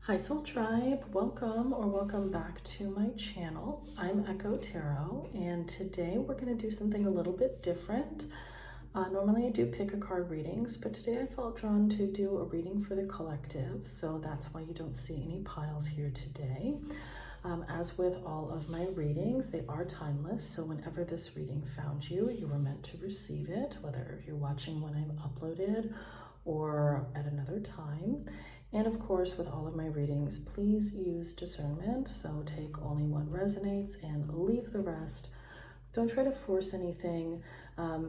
Hi Soul Tribe, welcome or welcome back to my channel. I'm Echo Tarot, and today we're going to do something a little bit different. Normally I do pick a card readings, but today I felt drawn to do a reading for the collective, so that's why you don't see any piles here today. As with all of my readings, they are timeless, so whenever this reading found you, you were meant to receive it, whether you're watching when I'm uploaded or at another time. And of course, with all of my readings, please use discernment. So take only what resonates and leave the rest. Don't try to force anything.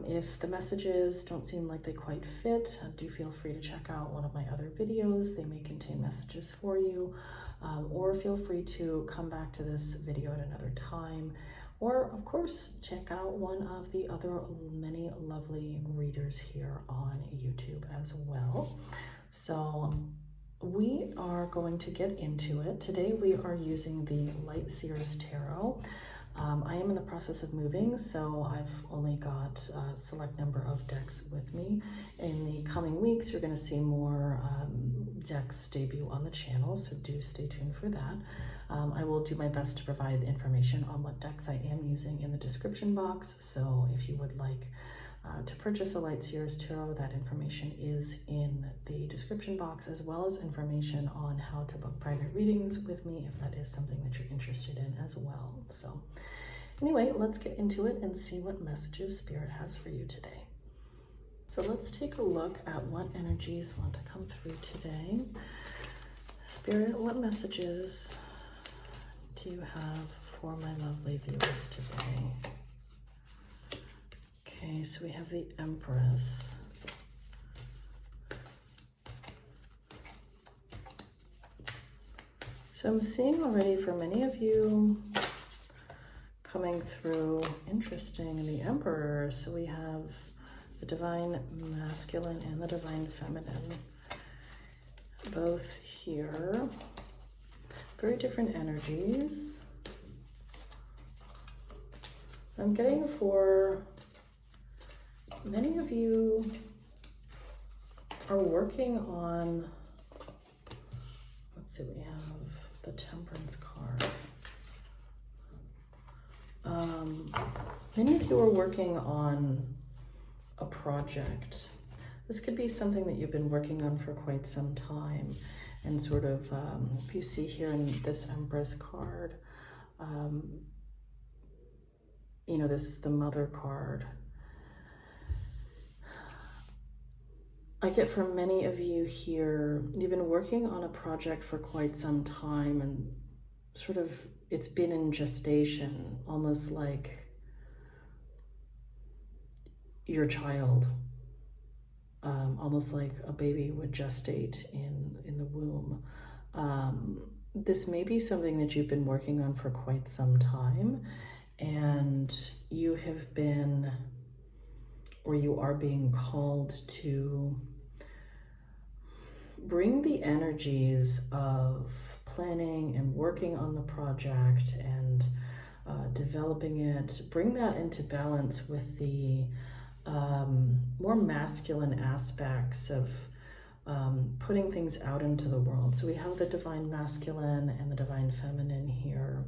If the messages don't seem like they quite fit, do feel free to check out one of my other videos. They may contain messages for you, or feel free to come back to this video at another time. Or of course, check out one of the other many lovely readers here on YouTube as well. So we are going to get into it. Today we are using the Light Seer's Tarot. I am in the process of moving, so I've only got a select number of decks with me. In the coming weeks, you're going to see more decks debut on the channel, so do stay tuned for that. I will do my best to provide information on what decks I am using in the description box, so if you would like to purchase a Light Seer's Tarot, that information is in the description box, as well as information on how to book private readings with me if that is something that you're interested in as well. So anyway, let's get into it and see what messages Spirit has for you today. So let's take a look at what energies want to come through today. Spirit, what messages do you have for my lovely viewers today? Okay, so we have the Empress. So I'm seeing already for many of you coming through, interesting, the Emperor. So we have the Divine Masculine and the Divine Feminine, both here. Very different energies. I'm getting for many of you are working on, let's see, we have the Temperance card. Many of you are working on a project. This could be something that you've been working on for quite some time, and sort of, if you see here in this Empress card, you know, this is the Mother card. I get from many of you here, you've been working on a project for quite some time, and sort of it's been in gestation, almost like your child, almost like a baby would gestate in the womb. This may be something that you've been working on for quite some time, and you have been, or you are being called to bring the energies of planning and working on the project and developing it, bring that into balance with the more masculine aspects of putting things out into the world. So we have the Divine Masculine and the Divine Feminine here.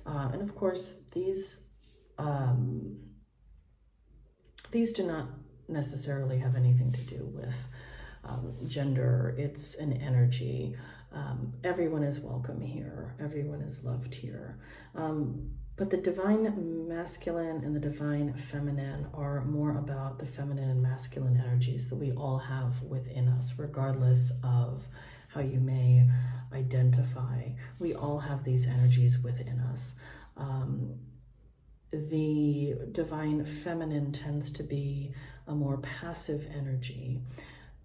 And of course, these do not necessarily have anything to do with gender. It's an energy. Everyone is welcome here. Everyone is loved here. But the Divine Masculine and the Divine Feminine are more about the feminine and masculine energies that we all have within us, regardless of how you may identify. We all have these energies within us. The Divine Feminine tends to be a more passive energy,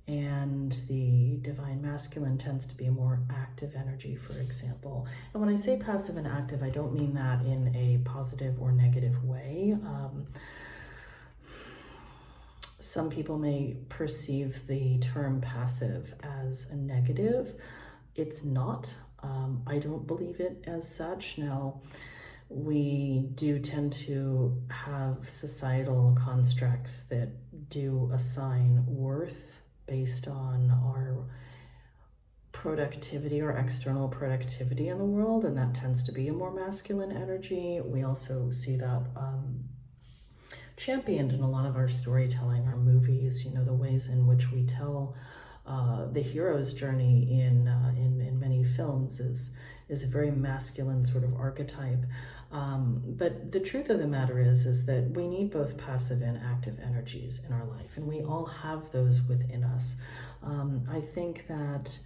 and the Divine Masculine tends to be a more active energy, for example. And when I say passive and active, I don't mean that in a positive or negative way. Some people may perceive the term passive as a negative. It's not. I don't believe it as such. Now, we do tend to have societal constructs that do assign worth based on our productivity or external productivity in the world, and that tends to be a more masculine energy. We also see that championed in a lot of our storytelling, our movies, you know, the ways in which we tell the hero's journey in many films is a very masculine sort of archetype. But the truth of the matter is that we need both passive and active energies in our life, and we all have those within us. I think that,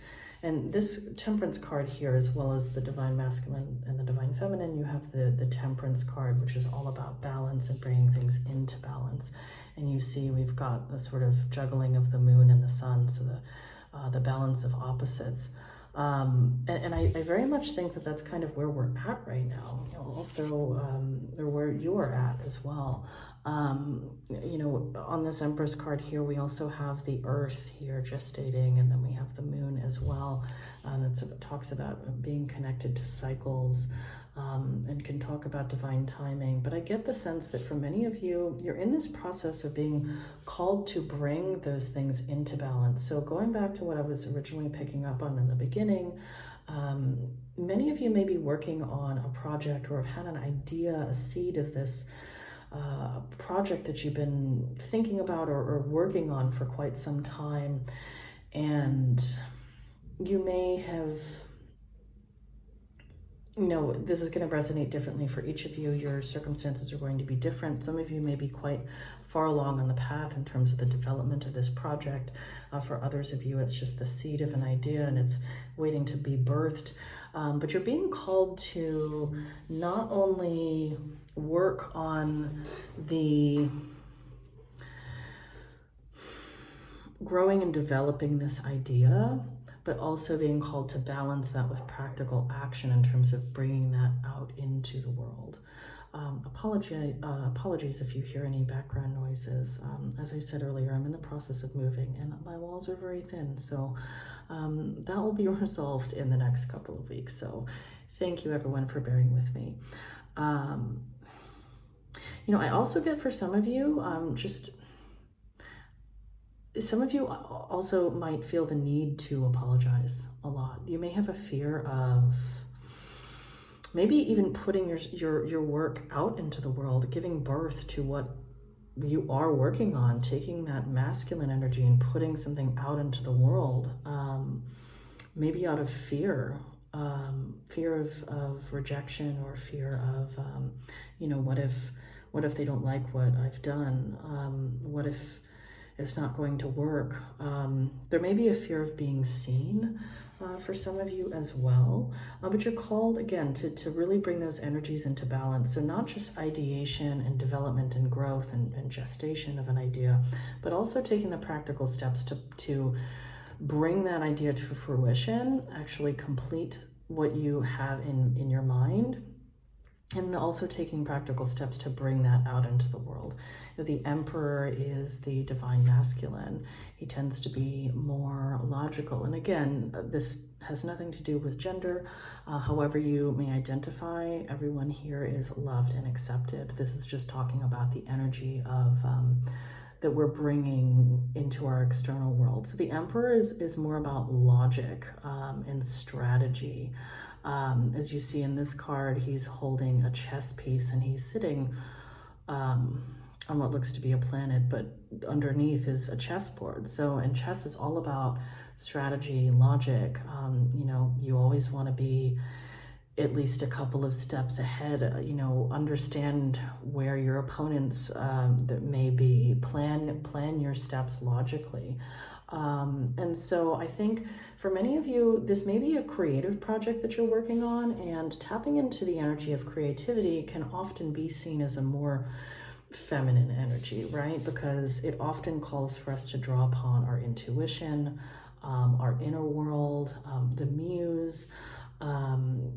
and this temperance card here, as well as the divine masculine and the divine feminine, you have the temperance card, which is all about balance and bringing things into balance. And you see we've got a sort of juggling of the moon and the sun, so the balance of opposites. And I very much think that that's kind of where we're at right now. Also, or where you're at as well. You know, on this Empress card here, we also have the Earth here gestating, and then we have the Moon as well. It talks about being connected to cycles, and can talk about divine timing. But I get the sense that for many of you, you're in this process of being called to bring those things into balance. So going back to what I was originally picking up on in the beginning, many of you may be working on a project or have had an idea, a seed of this project that you've been thinking about or working on for quite some time. And you may have, you know, this is going to resonate differently for each of you. Your circumstances are going to be different. Some of you may be quite far along on the path in terms of the development of this project. For others of you, it's just the seed of an idea and it's waiting to be birthed. But you're being called to not only work on the growing and developing this idea, but also being called to balance that with practical action in terms of bringing that out into the world. Apologies if you hear any background noises. As I said earlier, I'm in the process of moving and my walls are very thin, so that will be resolved in the next couple of weeks. So thank you everyone for bearing with me. You know, I also get for some of you, some of you also might feel the need to apologize a lot. You may have a fear of maybe even putting your work out into the world, giving birth to what you are working on, taking that masculine energy and putting something out into the world, maybe out of fear, fear of rejection, or fear of, you know, what if they don't like what I've done? What if it's not going to work? There may be a fear of being seen for some of you as well, but you're called again to really bring those energies into balance. So not just ideation and development and growth and gestation of an idea, but also taking the practical steps to bring that idea to fruition, actually complete what you have in your mind, and also taking practical steps to bring that out into the world. The Emperor is the divine masculine. He tends to be more logical. And again, this has nothing to do with gender. However you may identify, everyone here is loved and accepted. This is just talking about the energy of that we're bringing into our external world. So the Emperor is more about logic and strategy. As you see in this card, he's holding a chess piece and he's sitting on what looks to be a planet, but underneath is a chessboard. So, and chess is all about strategy, logic. You know, you always want to be at least a couple of steps ahead, you know, understand where your opponents that may be, plan your steps logically. And so I think for many of you, this may be a creative project that you're working on, and tapping into the energy of creativity can often be seen as a more feminine energy, right? Because it often calls for us to draw upon our intuition, our inner world, the muse,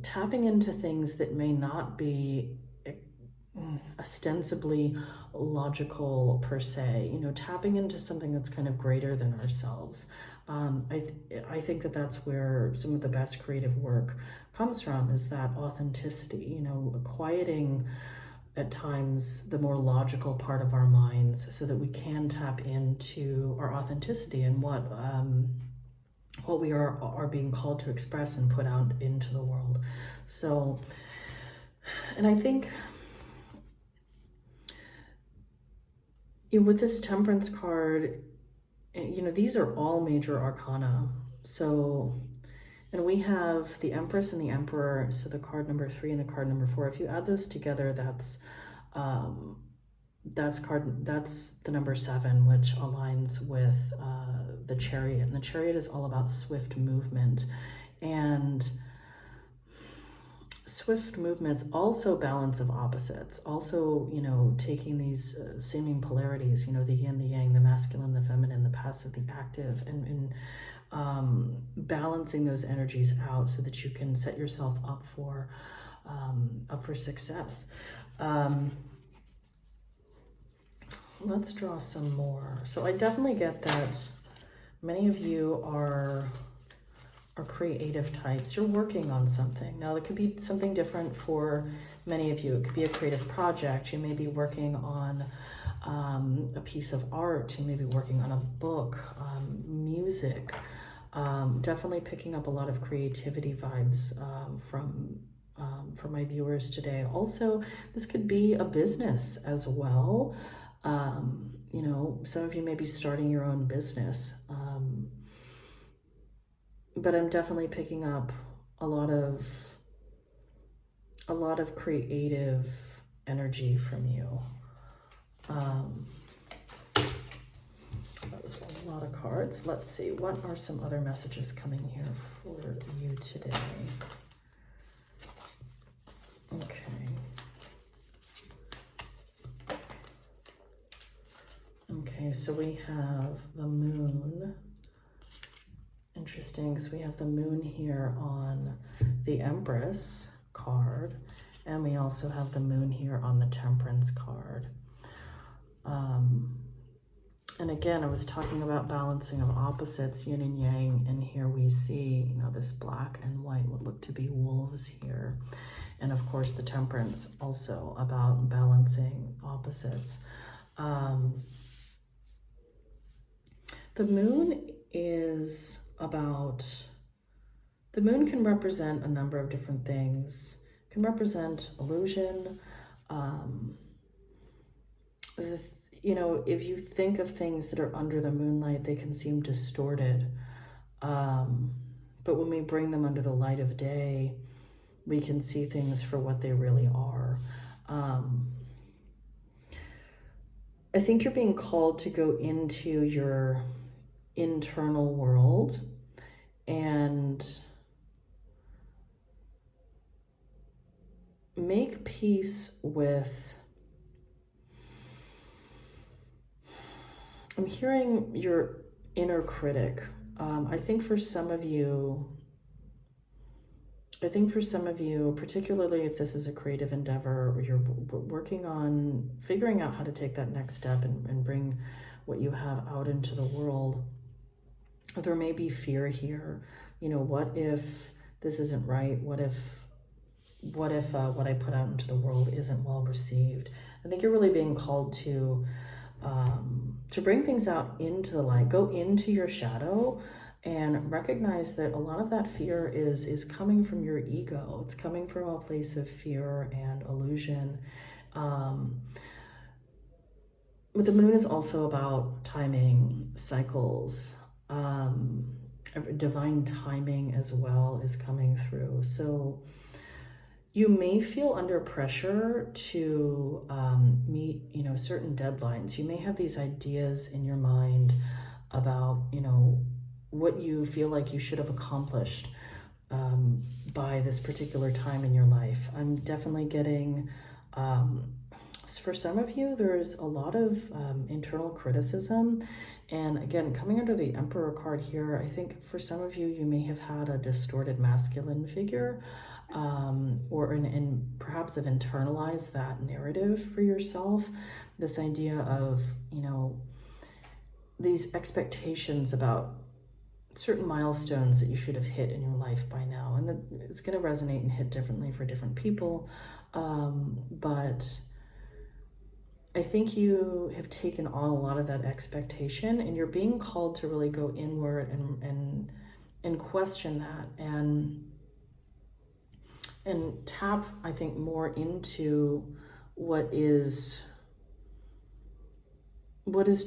tapping into things that may not be ostensibly logical per se, you know, tapping into something that's kind of greater than ourselves. I think that that's where some of the best creative work comes from, is that authenticity, you know, quieting at times the more logical part of our minds so that we can tap into our authenticity and what we are being called to express and put out into the world. So, and I think with this Temperance card, these are all major arcana. So, and we have the Empress and the Emperor, so the card number 3 and the card number 4. If you add those together, that's the number 7, which aligns with the Chariot. And the Chariot is all about swift movement. And swift movements, also balance of opposites, also, taking these seeming polarities, the yin, the yang, the masculine, the feminine, the passive, the active, and balancing those energies out so that you can set yourself up for success. Let's draw some more. So I definitely get that many of you are creative types. You're working on something. Now, it could be something different for many of you. It could be a creative project. You may be working on a piece of art. You may be working on a book, music. Definitely picking up a lot of creativity vibes from my viewers today. Also, this could be a business as well. Some of you may be starting your own business. But I'm definitely picking up a lot of creative energy from you. That was a lot of cards. Let's see, what are some other messages coming here for you today? Okay. Okay, so we have the moon. Interesting, because we have the moon here on the Empress card, and we also have the moon here on the Temperance card. And again, I was talking about balancing of opposites, yin and yang, and here we see, this black and white would look to be wolves here. And of course, the Temperance also about balancing opposites. The moon is the moon can represent a number of different things. It can represent illusion. If you think of things that are under the moonlight, they can seem distorted. But when we bring them under the light of day, we can see things for what they really are. I think you're being called to go into your internal world and make peace with, I'm hearing your inner critic. I think for some of you, particularly if this is a creative endeavor or you're working on figuring out how to take that next step and bring what you have out into the world, there may be fear here. What if this isn't right? What if what I put out into the world isn't well received? I think you're really being called to bring things out into the light, go into your shadow, and recognize that a lot of that fear is coming from your ego. It's coming from a place of fear and illusion. But the moon is also about timing, cycles, divine timing as well is coming through. So you may feel under pressure to meet, certain deadlines. You may have these ideas in your mind about, what you feel like you should have accomplished by this particular time in your life. I'm definitely getting, for some of you, there's a lot of internal criticism. And again, coming under the Emperor card here, I think for some of you, you may have had a distorted masculine figure, and perhaps have internalized that narrative for yourself. This idea of, these expectations about certain milestones that you should have hit in your life by now. And it's going to resonate and hit differently for different people. But I think you have taken on a lot of that expectation, and you're being called to really go inward and and question that, and tap, I think, more into what is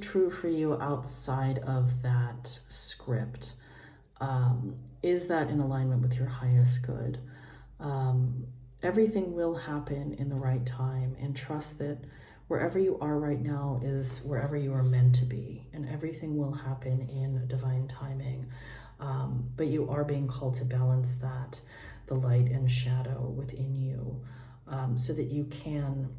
true for you outside of that script. Is that in alignment with your highest good? Everything will happen in the right time, and trust that wherever you are right now is wherever you are meant to be, and everything will happen in divine timing. But you are being called to balance that, the light and shadow within you, so that you can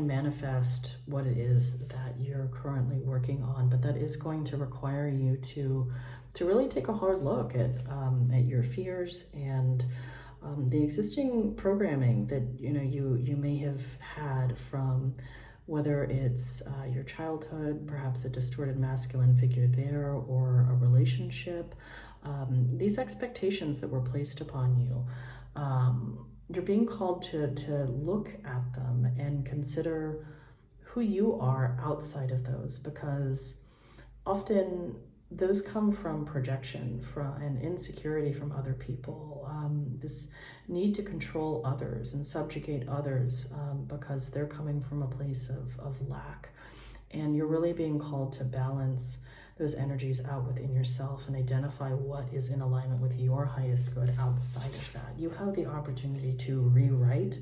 manifest what it is that you're currently working on. But that is going to require you to really take a hard look at your fears and the existing programming that you may have had from, whether it's your childhood, perhaps a distorted masculine figure there, or a relationship. These expectations that were placed upon you, you're being called to look at them and consider who you are outside of those, because often those come from projection, and insecurity from other people. This need to control others and subjugate others, because they're coming from a place of lack. And you're really being called to balance those energies out within yourself and identify what is in alignment with your highest good outside of that. You have the opportunity to rewrite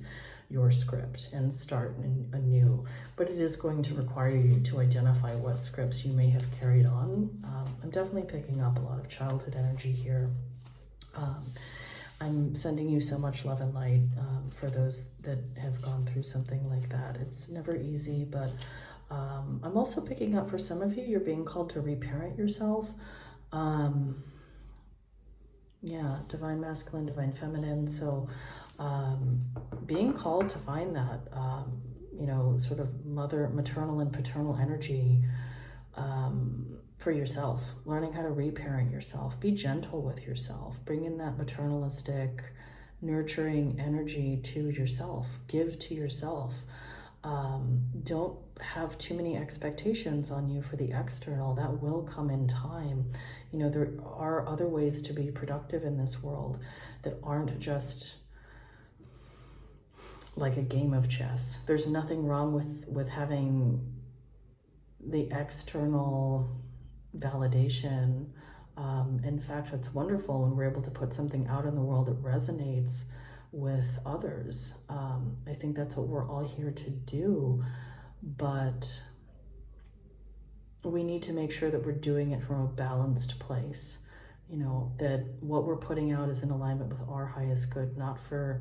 your script and start anew, but it is going to require you to identify what scripts you may have carried on. I'm definitely picking up a lot of childhood energy here. I'm sending you so much love and light for those that have gone through something like that. It's never easy, but I'm also picking up, for some of you, you're being called to reparent yourself. Yeah, divine masculine, divine feminine. So being called to find that, sort of maternal and paternal energy for yourself, learning how to reparent yourself, be gentle with yourself, bring in that maternalistic, nurturing energy to yourself, give to yourself. Don't have too many expectations on you for the external. That will come in time. There are other ways to be productive in this world that aren't just like a game of chess. There's nothing wrong with having the external validation. In fact, it's wonderful when we're able to put something out in the world that resonates with others. I think that's what we're all here to do, but we need to make sure that we're doing it from a balanced place, that what we're putting out is in alignment with our highest good, not for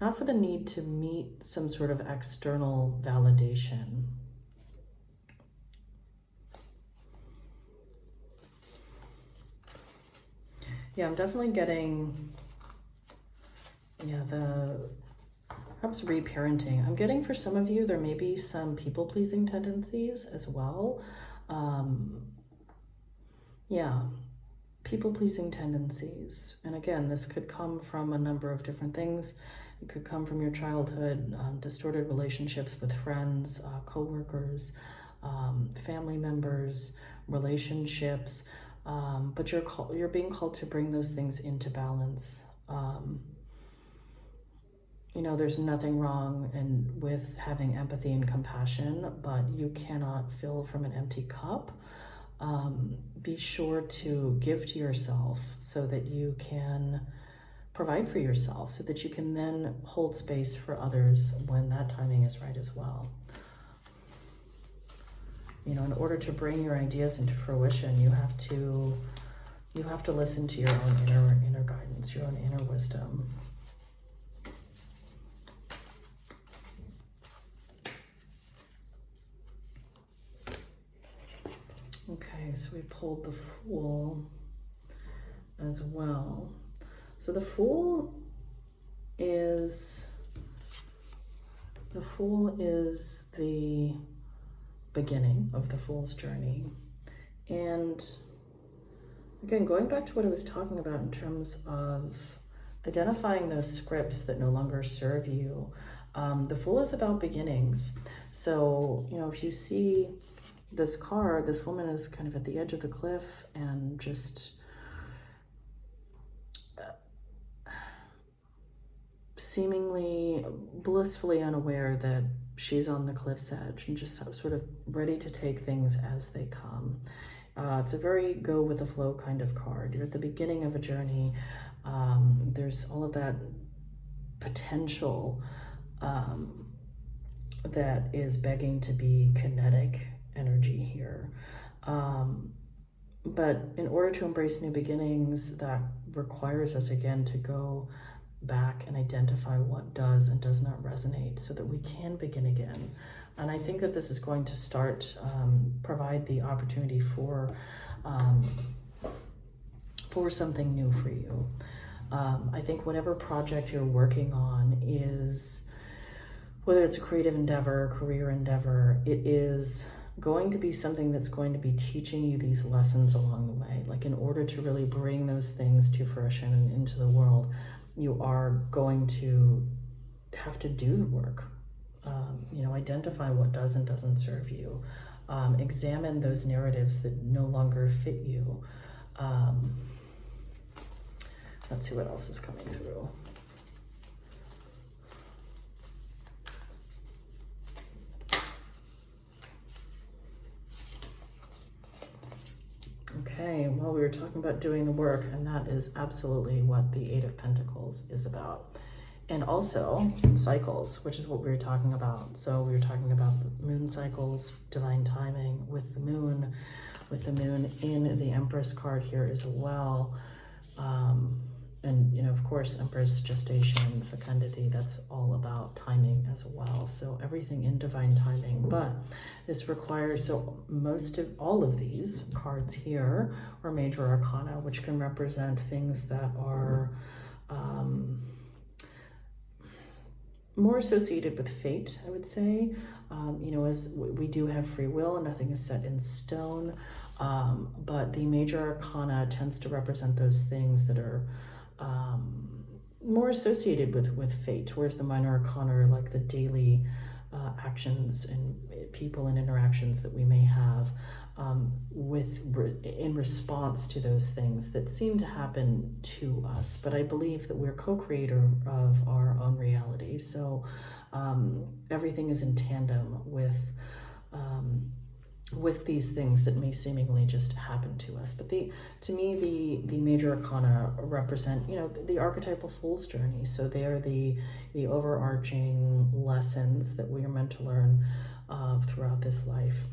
the need to meet some sort of external validation. Yeah, I'm definitely getting, perhaps reparenting. I'm getting, for some of you, there may be some people-pleasing tendencies as well. People-pleasing tendencies. And again, this could come from a number of different things. It could come from your childhood, distorted relationships with friends, co-workers, family members, relationships. But you're being called to bring those things into balance. There's nothing wrong with having empathy and compassion, but you cannot fill from an empty cup. Be sure to give to yourself so that you can provide for yourself, so that you can then hold space for others when that timing is right as well. In order to bring your ideas into fruition, you have to listen to your own inner guidance, your own inner wisdom. Okay, so we pulled the Fool as well. So the Fool is the beginning of the Fool's journey. And again, going back to what I was talking about in terms of identifying those scripts that no longer serve you, the Fool is about beginnings. So, if you see this card, this woman is kind of at the edge of the cliff and just seemingly blissfully unaware that she's on the cliff's edge and just sort of ready to take things as they come. It's a very go with the flow kind of card. You're at the beginning of a journey. There's all of that potential that is begging to be kinetic energy here. But in order to embrace new beginnings, that requires us again to go back and identify what does and does not resonate so that we can begin again. And I think that this is going to start, provide the opportunity for something new for you. I think whatever project you're working on is, whether it's a creative endeavor, career endeavor, it is going to be something that's going to be teaching you these lessons along the way. Like, in order to really bring those things to fruition and into the world, you are going to have to do the work. Identify what does and doesn't serve you. Examine those narratives that no longer fit you. Let's see what else is coming through. Okay, well, we were talking about doing the work, and that is absolutely what the Eight of Pentacles is about. And also cycles, which is what we were talking about. So we were talking about the moon cycles, divine timing with the moon in the Empress card here as well. And, of course, Empress, gestation, fecundity, that's all about timing as well. So everything in divine timing. But this requires, so all of these cards here are major arcana, which can represent things that are more associated with fate, I would say. As we do have free will and nothing is set in stone. But the major arcana tends to represent those things that are more associated with fate, whereas the minor arcana are like the daily actions and people and interactions that we may have in response to those things that seem to happen to us. But I believe that we're co-creator of our own reality. So everything is in tandem with these things that may seemingly just happen to us. But to me, the major arcana represent, the archetypal fool's journey. So they are the overarching lessons that we are meant to learn throughout this life.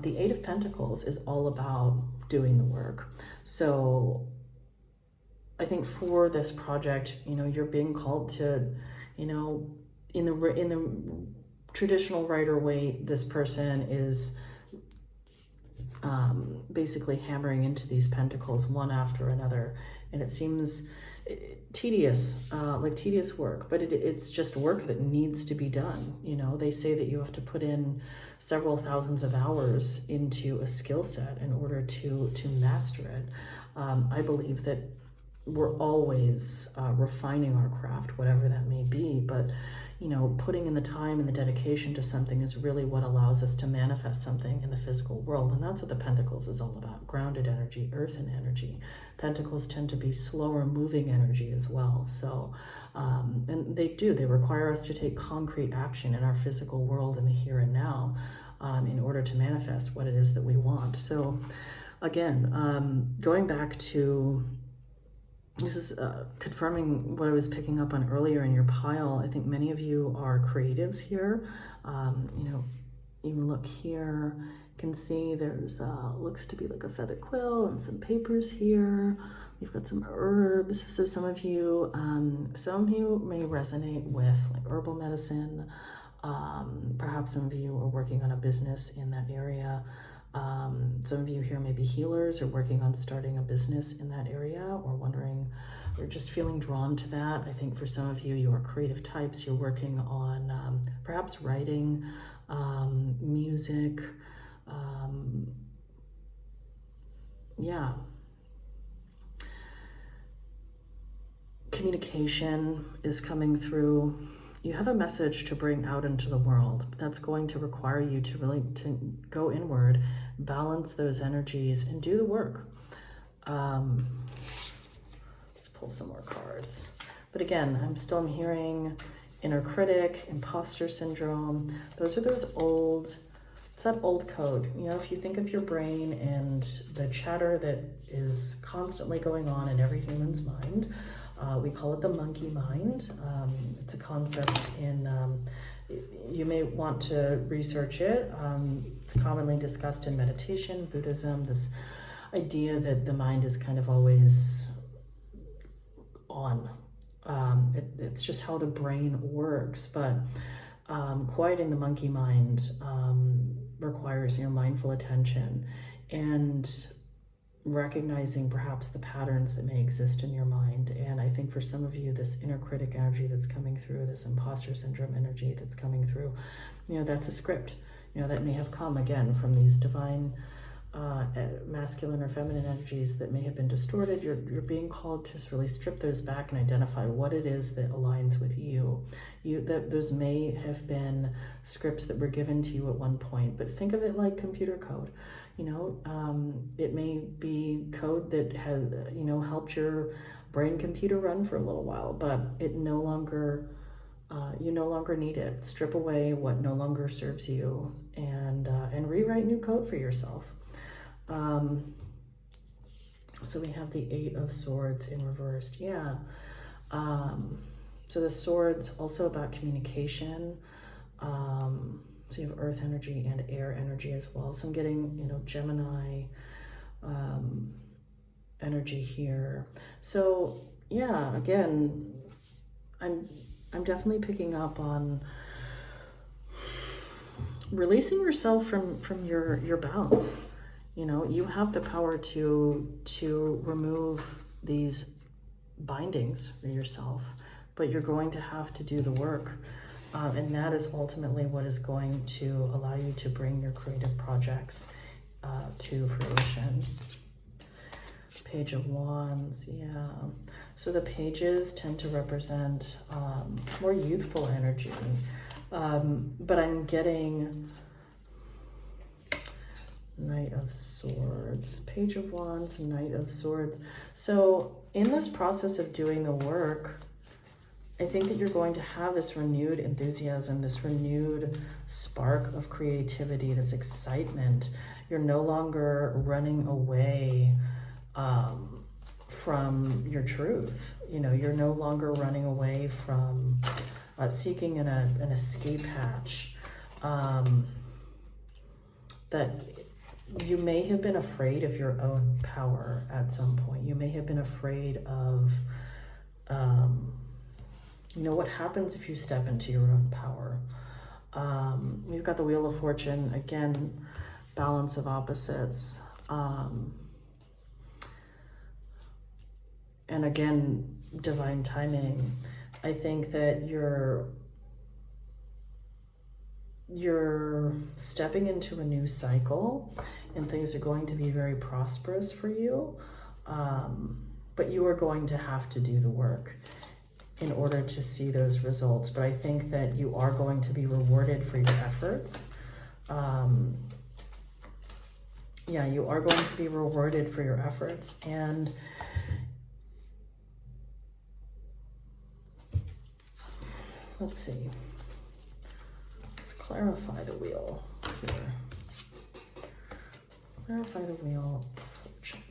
The Eight of Pentacles is all about doing the work. So I think for this project, you're being called to, in the traditional writer way, this person is basically hammering into these pentacles one after another, and it seems tedious, like tedious work, but it's just work that needs to be done. They say that you have to put in several thousands of hours into a skill set in order to master it. I believe that we're always refining our craft, whatever that may be, but putting in the time and the dedication to something is really what allows us to manifest something in the physical world. And that's what the Pentacles is all about: grounded energy, earthen energy. Pentacles tend to be slower moving energy as well. So, and they require us to take concrete action in our physical world in the here and now in order to manifest what it is that we want. So again, going back to, this is confirming what I was picking up on earlier in your pile. I think many of you are creatives here. Even look here, you can see there's looks to be like a feather quill and some papers here. We've got some herbs. So some of you may resonate with like herbal medicine. Perhaps some of you are working on a business in that area. Some of you here may be healers or working on starting a business in that area, or wondering, or just feeling drawn to that. I think for some of you, you are creative types. You're working on perhaps writing, music. Communication is coming through. you have a message to bring out into the world. That's going to require you to really go inward, balance those energies, and do the work. Let's pull some more cards. But again, I'm hearing inner critic, imposter syndrome. Those are it's that old code. You know, if you think of your brain and the chatter that is constantly going on in every human's mind, we call it the monkey mind. It's a concept you may want to research it. It's commonly discussed in meditation, Buddhism, this idea that the mind is kind of always on. It's just how the brain works, but quieting the monkey mind requires, mindful attention and recognizing perhaps the patterns that may exist in your mind. And I think for some of you, this inner critic energy that's coming through, this imposter syndrome energy that's coming through, that's a script, that may have come again from these divine masculine or feminine energies that may have been distorted. You're being called to really strip those back and identify what it is that aligns with you. That those may have been scripts that were given to you at one point, but think of it like computer code. It may be code that has helped your brain computer run for a little while, but it no longer you no longer need it. Strip away what no longer serves you, and rewrite new code for yourself. So we have the 8 of Swords in reversed. Yeah. So the Swords also about communication. So you have earth energy and air energy as well. So I'm getting, Gemini energy here. So yeah, again, I'm definitely picking up on releasing yourself from your bounds. You have the power to remove these bindings for yourself, but you're going to have to do the work. And that is ultimately what is going to allow you to bring your creative projects to fruition. Page of Wands, yeah. So the pages tend to represent more youthful energy, but I'm getting Knight of Swords, Page of Wands, Knight of Swords. So in this process of doing the work, I think that you're going to have this renewed enthusiasm, this renewed spark of creativity, this excitement. You're no longer running away from your truth. You're no longer running away from seeking an escape hatch. That you may have been afraid of your own power at some point. You may have been afraid of, what happens if you step into your own power. You've got the Wheel of Fortune, again, balance of opposites. And again, divine timing. I think that you're stepping into a new cycle and things are going to be very prosperous for you. But you are going to have to do the work in order to see those results. But I think that you are going to be rewarded for your efforts. Yeah, you are going to be rewarded for your efforts. And let's see. Let's clarify the wheel here. Clarify the Wheel of Fortune.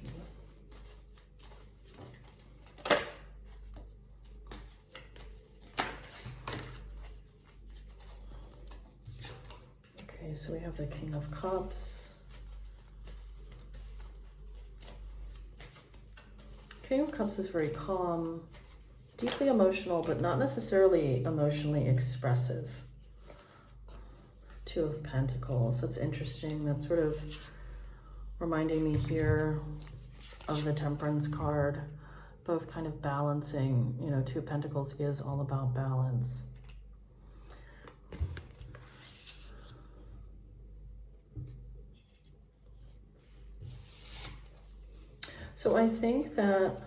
Okay, so we have the King of Cups. King of Cups is very calm, deeply emotional, but not necessarily emotionally expressive. 2 of Pentacles, that's interesting. That's sort of reminding me here of the Temperance card, both kind of balancing. 2 of Pentacles is all about balance. So I think that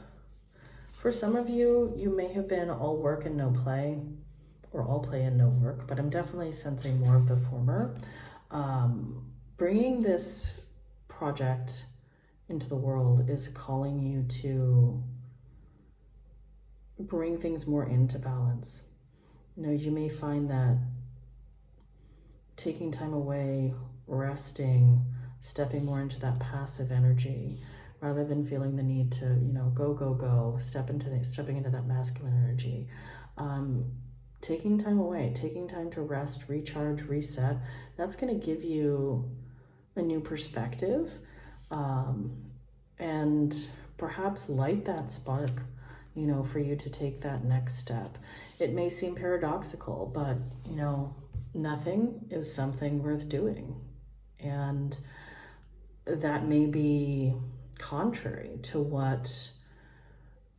for some of you, you may have been all work and no play, or all play and no work, but I'm definitely sensing more of the former. Bringing this project into the world is calling you to bring things more into balance. You know, you may find that taking time away, resting, stepping more into that passive energy, rather than feeling the need to, you know, go, stepping into that masculine energy. Taking time away, taking time to rest, recharge, reset, that's going to give you a new perspective, and perhaps light that spark, you know, for you to take that next step. It may seem paradoxical, but, you know, nothing is something worth doing. And that may be contrary to what,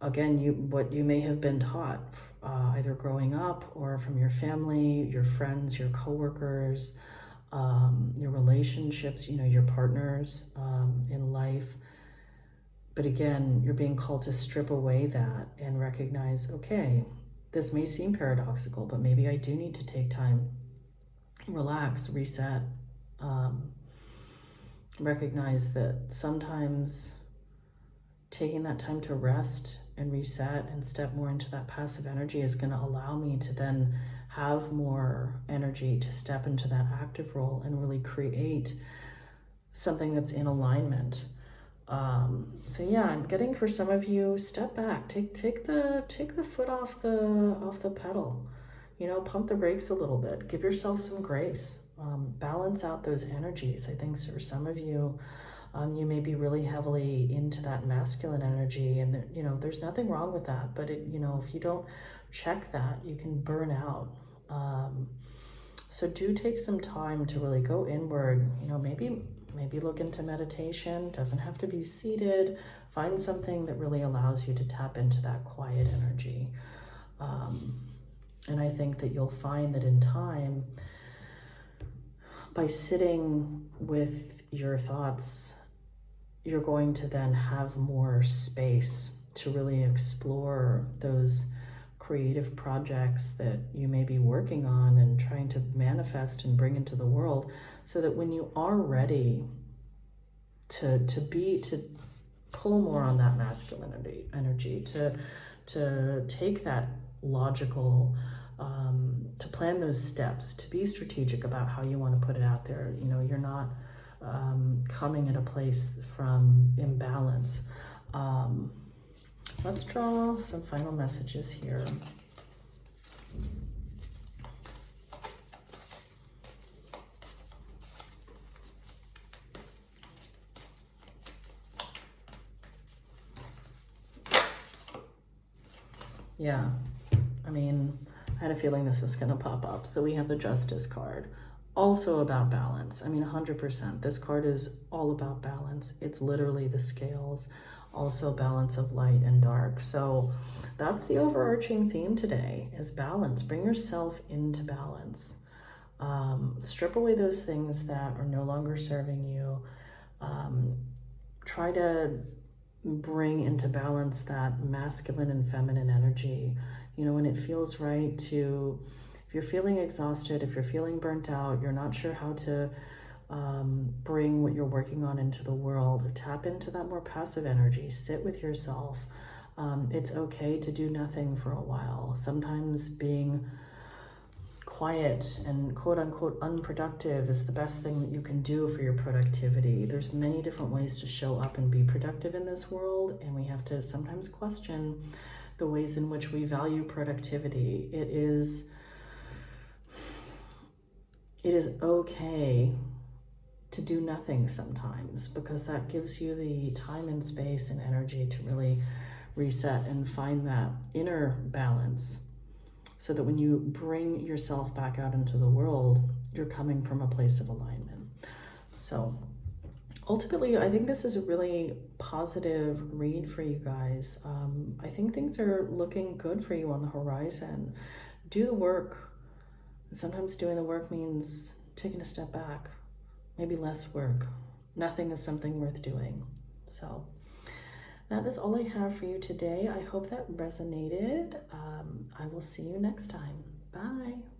again, what you may have been taught, either growing up or from your family, your friends, your coworkers, your relationships, you know, your partners in life. But again, you're being called to strip away that and recognize, okay, this may seem paradoxical, but maybe I do need to take time, relax, reset, recognize that sometimes taking that time to rest and reset and step more into that passive energy is going to allow me to then have more energy to step into that active role and really create something that's in alignment. So yeah, I'm getting, for some of you, step back, take the foot off the pedal, you know, pump the brakes a little bit, give yourself some grace, balance out those energies. I think for some of you, you may be really heavily into that masculine energy, and you know, there's nothing wrong with that, but you know, if you don't check that, you can burn out. So do take some time to really go inward, you know, maybe look into meditation. Doesn't have to be seated. Find something that really allows you to tap into that quiet energy. And I think that you'll find that in time, by sitting with your thoughts, you're going to then have more space to really explore those creative projects that you may be working on and trying to manifest and bring into the world, so that when you are ready to pull more on that masculine energy, to take that logical, to plan those steps, to be strategic about how you want to put it out there. You know, you're not coming at a place from imbalance. Let's draw some final messages here. Yeah, I mean, I had a feeling this was going to pop up. So we have the Justice card, also about balance. I mean, 100%. This card is all about balance. It's literally the scales, also balance of light and dark. So that's the overarching theme today, is balance. Bring yourself into balance. Strip away those things that are no longer serving you. Try to bring into balance that masculine and feminine energy. You know, when it feels right to, if you're feeling exhausted, if you're feeling burnt out, you're not sure how to bring what you're working on into the world, tap into that more passive energy, sit with yourself. It's okay to do nothing for a while. Sometimes being quiet and quote unquote unproductive is the best thing that you can do for your productivity. There's many different ways to show up and be productive in this world, and we have to sometimes question the ways in which we value productivity. It is okay to do nothing sometimes, because that gives you the time and space and energy to really reset and find that inner balance, so that when you bring yourself back out into the world, you're coming from a place of alignment. So ultimately, I think this is a really positive read for you guys. I think things are looking good for you on the horizon. Do the work. Sometimes doing the work means taking a step back, maybe less work. Nothing is something worth doing. So that is all I have for you today. I hope that resonated. I will see you next time. Bye.